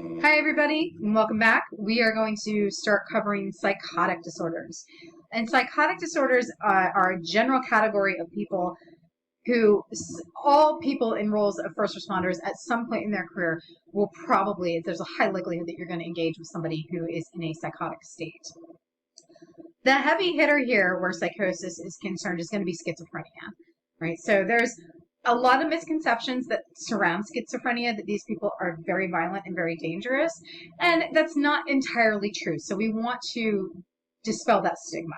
Hi, everybody, and welcome back. We are going to start covering psychotic disorders. And psychotic disorders are a general category of people who, all people in roles of first responders at some point in their career will probably, there's a high likelihood that you're going to engage with somebody who is in a psychotic state. The heavy hitter here where psychosis is concerned is going to be schizophrenia, right? So there's a lot of misconceptions that surround schizophrenia, that these people are very violent and very dangerous, and that's not entirely true. So we want to dispel that stigma.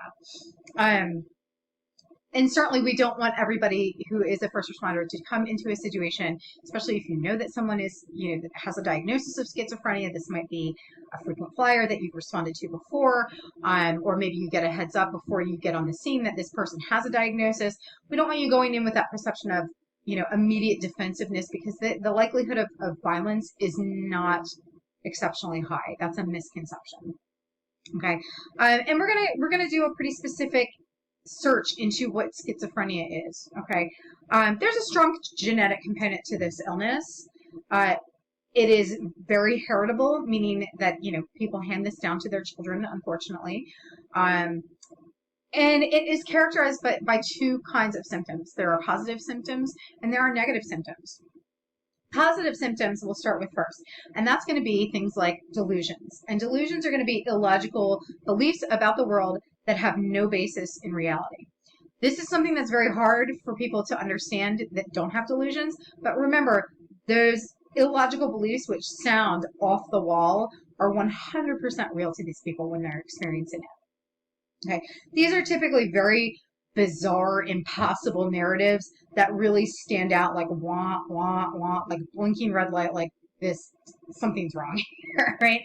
And certainly we don't want everybody who is a first responder to come into a situation, especially if you know that someone is, that has a diagnosis of schizophrenia. This might be a frequent flyer that you've responded to before, or maybe you get a heads up before you get on the scene that this person has a diagnosis. We don't want you going in with that perception of, immediate defensiveness, because the likelihood of violence is not exceptionally high. That's a misconception. Okay. And we're gonna do a pretty specific search into what schizophrenia is. Okay. There's a strong genetic component to this illness. It is very heritable, meaning that, people hand this down to their children, unfortunately. And it is characterized by two kinds of symptoms. There are positive symptoms and there are negative symptoms. Positive symptoms we'll start with first, and that's going to be things like delusions. And delusions are going to be illogical beliefs about the world that have no basis in reality. This is something that's very hard for people to understand that don't have delusions, but remember, those illogical beliefs which sound off the wall are 100% real to these people when they're experiencing it. Okay, these are typically very bizarre, impossible narratives that really stand out like wah, wah, wah, like blinking red light, like this, something's wrong here, right?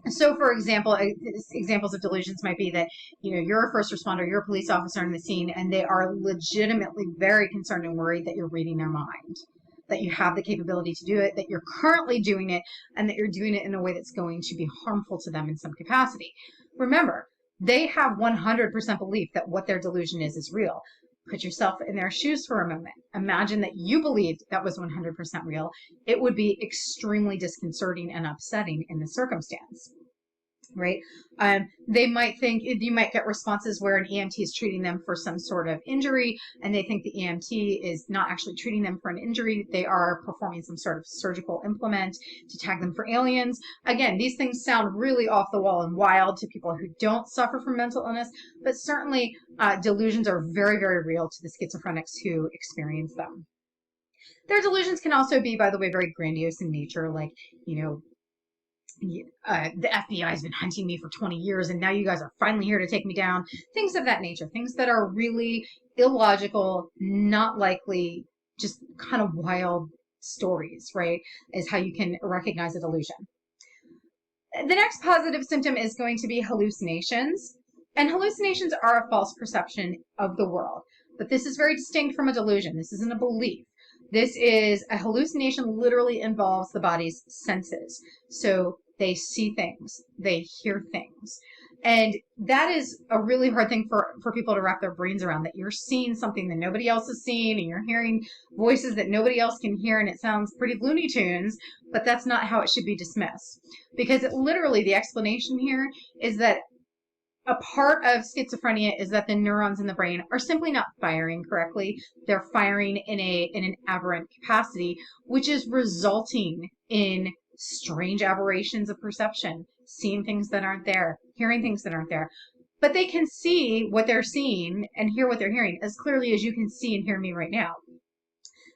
So for example, examples of delusions might be that, you're a first responder, you're a police officer on the scene, and they are legitimately very concerned and worried that you're reading their mind, that you have the capability to do it, that you're currently doing it, and that you're doing it in a way that's going to be harmful to them in some capacity. Remember, they have 100% belief that what their delusion is real. Put yourself in their shoes for a moment. Imagine that you believed that was 100% real. It would be extremely disconcerting and upsetting in the circumstance, right? They might think, you might get responses where an EMT is treating them for some sort of injury, and they think the EMT is not actually treating them for an injury. They are performing some sort of surgical implement to tag them for aliens. Again, these things sound really off the wall and wild to people who don't suffer from mental illness, but certainly delusions are very, very real to the schizophrenics who experience them. Their delusions can also be, by the way, very grandiose in nature, like, the FBI has been hunting me for 20 years and now you guys are finally here to take me down. Things of that nature, things that are really illogical, not likely, just kind of wild stories, right? Is how you can recognize a delusion. The next positive symptom is going to be hallucinations. And hallucinations are a false perception of the world. But this is very distinct from a delusion. This isn't a belief. This is a hallucination, literally involves the body's senses. So they see things, they hear things. And that is a really hard thing for people to wrap their brains around, that you're seeing something that nobody else has seen and you're hearing voices that nobody else can hear, and it sounds pretty Looney Tunes, but that's not how it should be dismissed. Because literally the explanation here is that a part of schizophrenia is that the neurons in the brain are simply not firing correctly. They're firing in an aberrant capacity, which is resulting in strange aberrations of perception, seeing things that aren't there, hearing things that aren't there. But they can see what they're seeing and hear what they're hearing as clearly as you can see and hear me right now.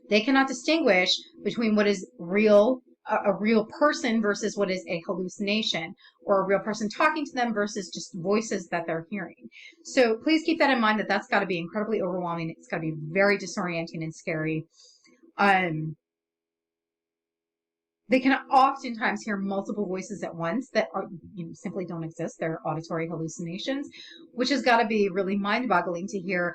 They cannot distinguish between what is real, a real person, versus what is a hallucination, or a real person talking to them versus just voices that they're hearing. So please keep that in mind, that that's got to be incredibly overwhelming. It's got to be very disorienting and scary. They can oftentimes hear multiple voices at once that are, simply don't exist. They're auditory hallucinations, which has got to be really mind-boggling to hear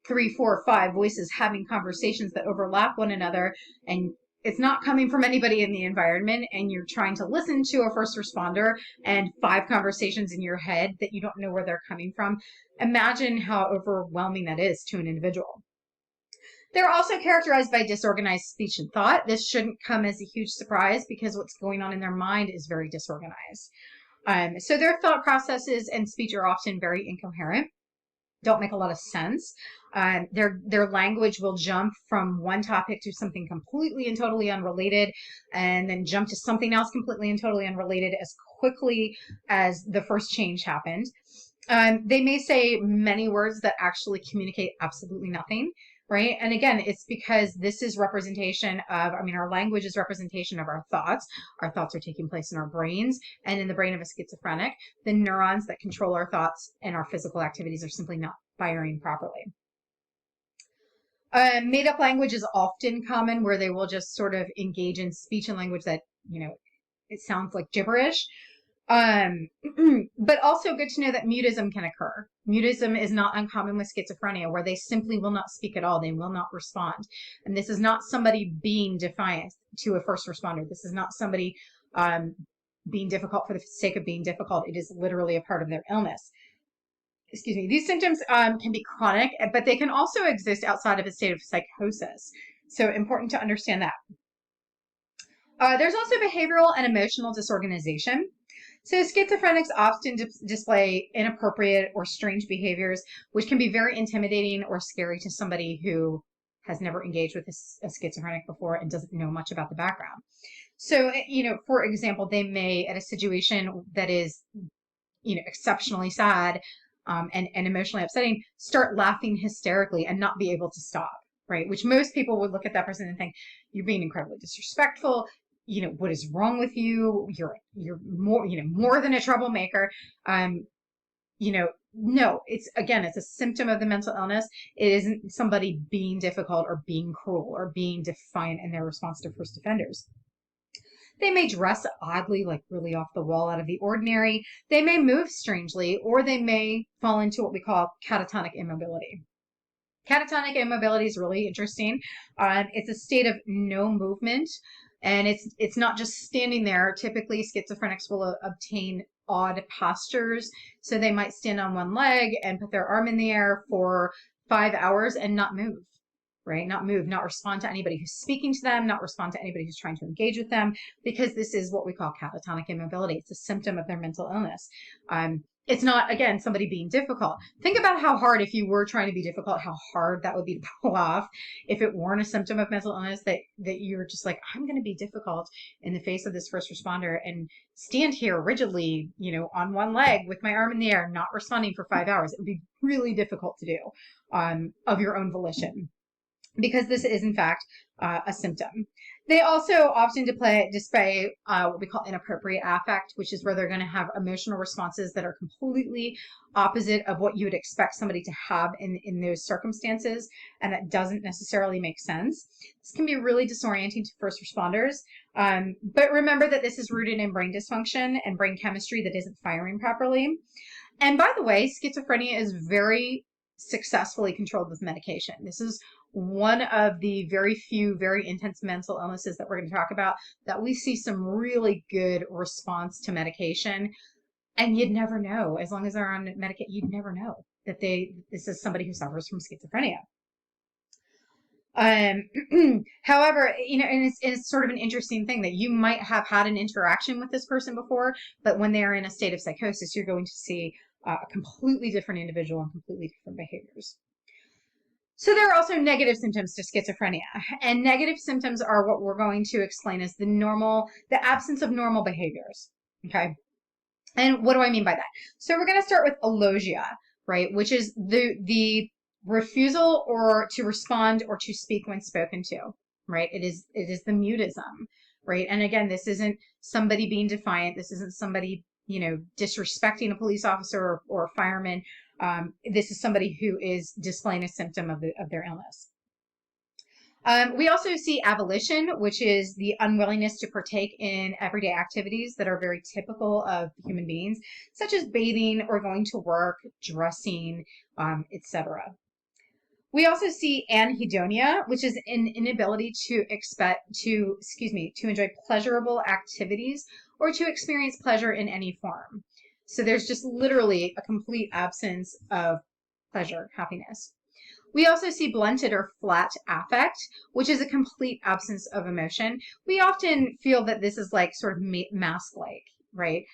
3, 4, 5 voices having conversations that overlap one another, and it's not coming from anybody in the environment, and you're trying to listen to a first responder and 5 conversations in your head that you don't know where they're coming from. Imagine how overwhelming that is to an individual. They're also characterized by disorganized speech and thought. This shouldn't come as a huge surprise because what's going on in their mind is very disorganized. So their thought processes and speech are often very incoherent, don't make a lot of sense. Their language will jump from one topic to something completely and totally unrelated, and then jump to something else completely and totally unrelated as quickly as the first change happened. They may say many words that actually communicate absolutely nothing, right? And again, it's because this is representation of, our language is representation of our thoughts. Our thoughts are taking place in our brains, and in the brain of a schizophrenic, the neurons that control our thoughts and our physical activities are simply not firing properly. Made up language is often common, where they will just sort of engage in speech and language that, it sounds like gibberish. But also good to know that mutism can occur. Mutism is not uncommon with schizophrenia, where they simply will not speak at all. They will not respond. And this is not somebody being defiant to a first responder. This is not somebody being difficult for the sake of being difficult. It is literally a part of their illness. Excuse me. These symptoms can be chronic, but they can also exist outside of a state of psychosis. So important to understand that. There's also behavioral and emotional disorganization. So schizophrenics often display inappropriate or strange behaviors, which can be very intimidating or scary to somebody who has never engaged with a schizophrenic before and doesn't know much about the background. So, for example, they may, at a situation that is, exceptionally sad and emotionally upsetting, start laughing hysterically and not be able to stop, right? Which most people would look at that person and think, you're being incredibly disrespectful. What is wrong with you? You're more than a troublemaker. No, it's a symptom of the mental illness. It isn't somebody being difficult or being cruel or being defiant in their response to first offenders. They may dress oddly, like really off the wall, out of the ordinary. They may move strangely, or they may fall into what we call catatonic immobility. Catatonic immobility is really interesting. It's a state of no movement. And it's not just standing there. Typically, schizophrenics will obtain odd postures. So they might stand on one leg and put their arm in the air for 5 hours and not move, right? Not move, not respond to anybody who's speaking to them, not respond to anybody who's trying to engage with them, because this is what we call catatonic immobility. It's a symptom of their mental illness. It's not, again, somebody being difficult. Think about how hard, if you were trying to be difficult, how hard that would be to pull off if it weren't a symptom of mental illness, that you're just like, I'm going to be difficult in the face of this first responder and stand here rigidly, on one leg with my arm in the air, not responding for 5 hours. It would be really difficult to do of your own volition, because this is, in fact, a symptom. They also often display what we call inappropriate affect, which is where they're going to have emotional responses that are completely opposite of what you would expect somebody to have in those circumstances, and that doesn't necessarily make sense. This can be really disorienting to first responders, but remember that this is rooted in brain dysfunction and brain chemistry that isn't firing properly. And by the way, schizophrenia is very successfully controlled with medication. This is one of the very few very intense mental illnesses that we're going to talk about that we see some really good response to medication. And you'd never know, as long as they're on medication, you'd never know that this is somebody who suffers from schizophrenia. However, and it's sort of an interesting thing that you might have had an interaction with this person before, but when they're in a state of psychosis, you're going to see a completely different individual and completely different behaviors. So there are also negative symptoms to schizophrenia, and negative symptoms are what we're going to explain as the absence of normal behaviors. Okay. And what do I mean by that? So we're going to start with alogia, right? Which is the refusal or to respond or to speak when spoken to, right? It is the mutism, right? And again, this isn't somebody being defiant. This isn't somebody, disrespecting a police officer or a fireman. This is somebody who is displaying a symptom of their illness. We also see avolition, which is the unwillingness to partake in everyday activities that are very typical of human beings, such as bathing or going to work, dressing, etc. We also see anhedonia, which is an inability to enjoy pleasurable activities or to experience pleasure in any form. So there's just literally a complete absence of pleasure, happiness. We also see blunted or flat affect, which is a complete absence of emotion. We often feel that this is like sort of mask-like, right?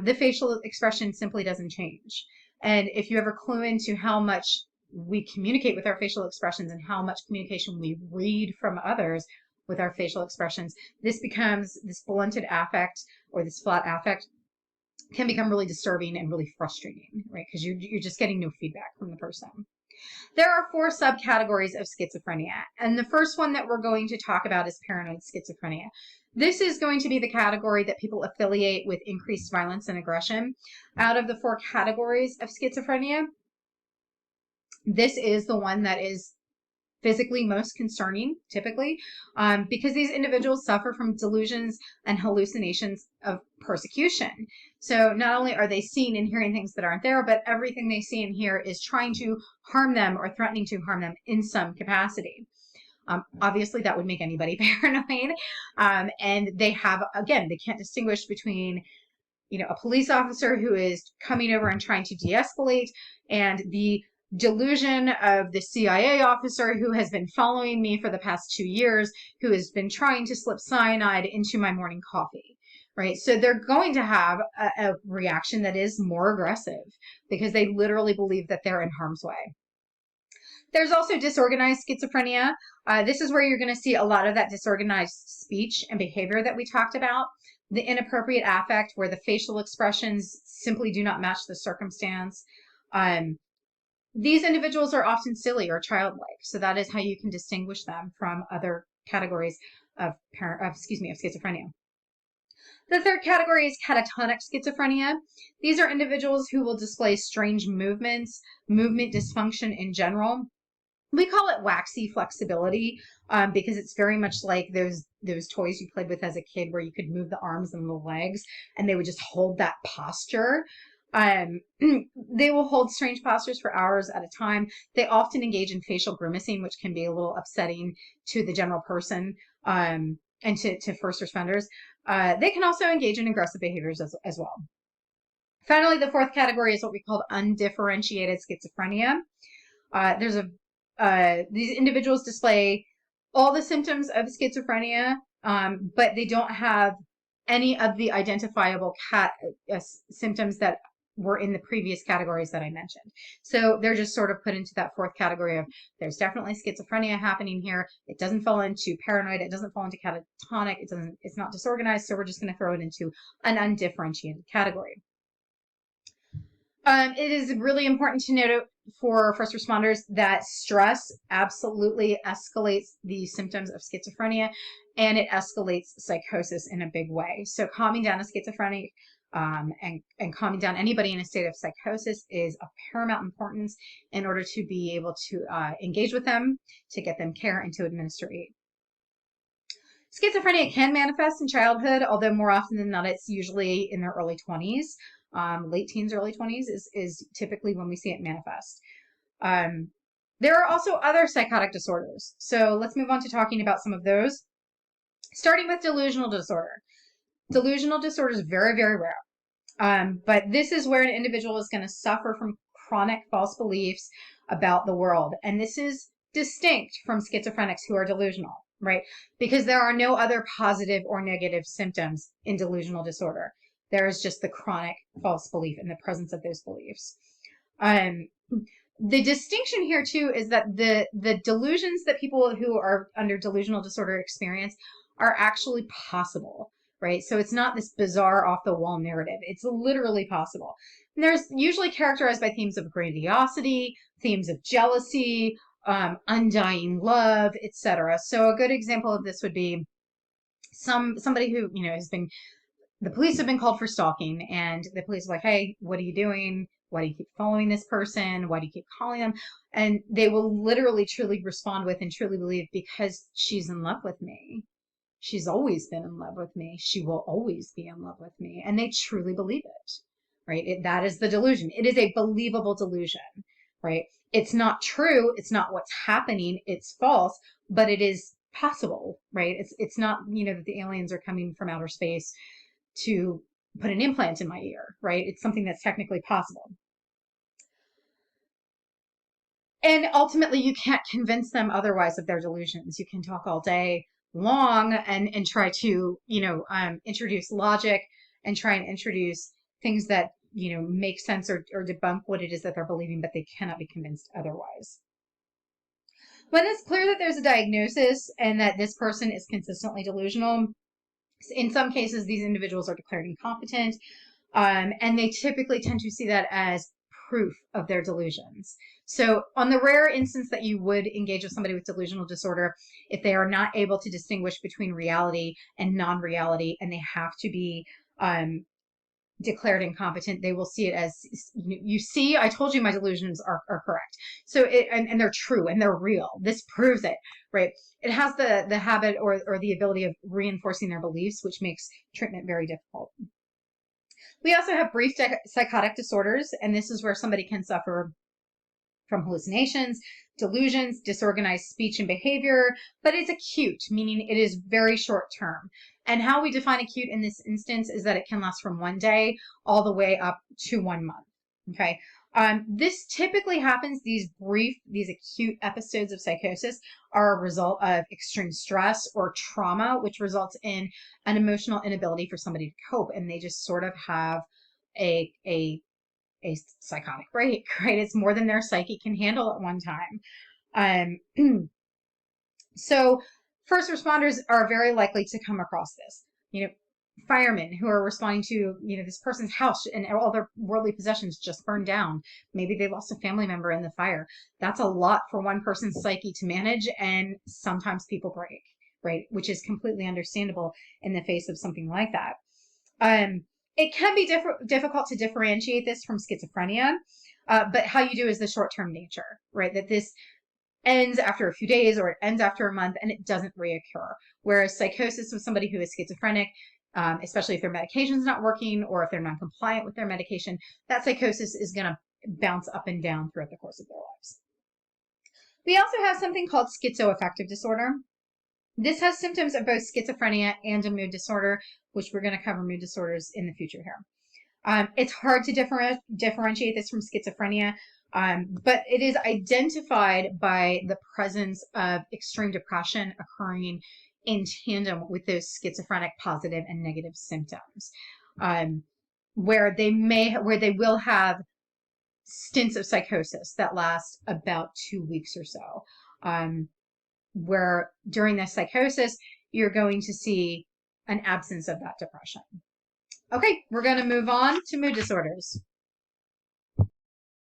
The facial expression simply doesn't change. And if you ever clue into how much we communicate with our facial expressions and how much communication we read from others with our facial expressions, this blunted affect or this flat affect can become really disturbing and really frustrating, right? Because you're just getting no feedback from the person. There are 4 subcategories of schizophrenia, and the first one that we're going to talk about is paranoid schizophrenia. This is going to be the category that people affiliate with increased violence and aggression. Out of the 4 categories of schizophrenia, this is the one that is physically most concerning, typically, because these individuals suffer from delusions and hallucinations of persecution. So not only are they seeing and hearing things that aren't there, but everything they see and hear is trying to harm them or threatening to harm them in some capacity. Obviously, that would make anybody paranoid. And they can't distinguish between a police officer who is coming over and trying to de-escalate and the delusion of the CIA officer who has been following me for the past 2 years, who has been trying to slip cyanide into my morning coffee, right? So they're going to have a reaction that is more aggressive because they literally believe that they're in harm's way. There's also disorganized schizophrenia. This is where you're going to see a lot of that disorganized speech and behavior that we talked about. The inappropriate affect, where the facial expressions simply do not match the circumstance. These individuals are often silly or childlike, so that is how you can distinguish them from other categories of schizophrenia. The third category is catatonic schizophrenia. These are individuals who will display strange movements, movement dysfunction in general. We call it waxy flexibility because it's very much like those toys you played with as a kid where you could move the arms and the legs and they would just hold that posture. They will hold strange postures for hours at a time. They often engage in facial grimacing, which can be a little upsetting to the general person and to first responders. They can also engage in aggressive behaviors as well. Finally, the fourth category is what we call undifferentiated schizophrenia. These individuals display all the symptoms of schizophrenia, but they don't have any of the identifiable symptoms that were in the previous categories that I mentioned. So they're just sort of put into that fourth category of there's definitely schizophrenia happening here. It doesn't fall into paranoid. It doesn't fall into catatonic. It's not disorganized. So we're just going to throw it into an undifferentiated category. It is really important to note for first responders that stress absolutely escalates the symptoms of schizophrenia and it escalates psychosis in a big way. So calming down a schizophrenic and calming down anybody in a state of psychosis is of paramount importance in order to be able to engage with them, to get them care, and to administer aid. Schizophrenia can manifest in childhood, although more often than not, it's usually in their early 20s. Late teens, early 20s is typically when we see it manifest. There are also other psychotic disorders. So let's move on to talking about some of those. Starting with delusional disorder. Delusional disorder is very, very rare. But this is where an individual is going to suffer from chronic false beliefs about the world. And this is distinct from schizophrenics who are delusional, right? Because there are no other positive or negative symptoms in delusional disorder. There is just the chronic false belief in the presence of those beliefs. The distinction here too is that the delusions that people who are under delusional disorder experience are actually possible, right? So it's not this bizarre off the wall narrative. It's literally possible. And there's usually characterized by themes of grandiosity, themes of jealousy, undying love, etc. So a good example of this would be somebody who, the police have been called for stalking and the police are like, hey, what are you doing? Why do you keep following this person? Why do you keep calling them? And they will literally truly respond with and truly believe, because she's in love with me. She's always been in love with me. She will always be in love with me. And they truly believe it, right? That is the delusion. It is a believable delusion, right? It's not true. It's not what's happening. It's false, but it is possible, right? It's not, that the aliens are coming from outer space to put an implant in my ear, right? It's something that's technically possible. And ultimately, you can't convince them otherwise of their delusions. You can talk all day long and try to, introduce logic and try and introduce things that, make sense or debunk what it is that they're believing, but they cannot be convinced otherwise. When it's clear that there's a diagnosis and that this person is consistently delusional, in some cases, these individuals are declared incompetent, and they typically tend to see that as proof of their delusions. So, on the rare instance that you would engage with somebody with delusional disorder, if they are not able to distinguish between reality and non-reality, and they have to be declared incompetent, they will see it as, you see, I told you my delusions are correct. So and they're true and they're real. This proves it, right? It has the habit or the ability of reinforcing their beliefs, which makes treatment very difficult. We also have brief psychotic disorders, and this is where somebody can suffer from hallucinations, delusions, disorganized speech and behavior, but it's acute, meaning it is very short term. And how we define acute in this instance is that it can last from 1 day all the way up to 1 month. Okay. This typically happens, these acute episodes of psychosis are a result of extreme stress or trauma, which results in an emotional inability for somebody to cope. And they just sort of have a psychotic break, right? It's more than their psyche can handle at one time. So first responders are very likely to come across this. Firemen who are responding to, this person's house and all their worldly possessions just burned down. Maybe they lost a family member in the fire. That's a lot for one person's psyche to manage, and sometimes people break, right? Which is completely understandable in the face of something like that. It can be difficult to differentiate this from schizophrenia, but how you do is the short-term nature, right? That this ends after a few days or it ends after a month and it doesn't reoccur. Whereas psychosis with somebody who is schizophrenic, especially if their medication is not working or if they're non-compliant with their medication, that psychosis is going to bounce up and down throughout the course of their lives. We also have something called schizoaffective disorder. This has symptoms of both schizophrenia and a mood disorder, which we're going to cover mood disorders in the future here. It's hard to differentiate this from schizophrenia, but it is identified by the presence of extreme depression occurring in tandem with those schizophrenic positive and negative symptoms, where they will have stints of psychosis that last about 2 weeks or so, where during this psychosis, you're going to see an absence of that depression. Okay, we're going to move on to mood disorders.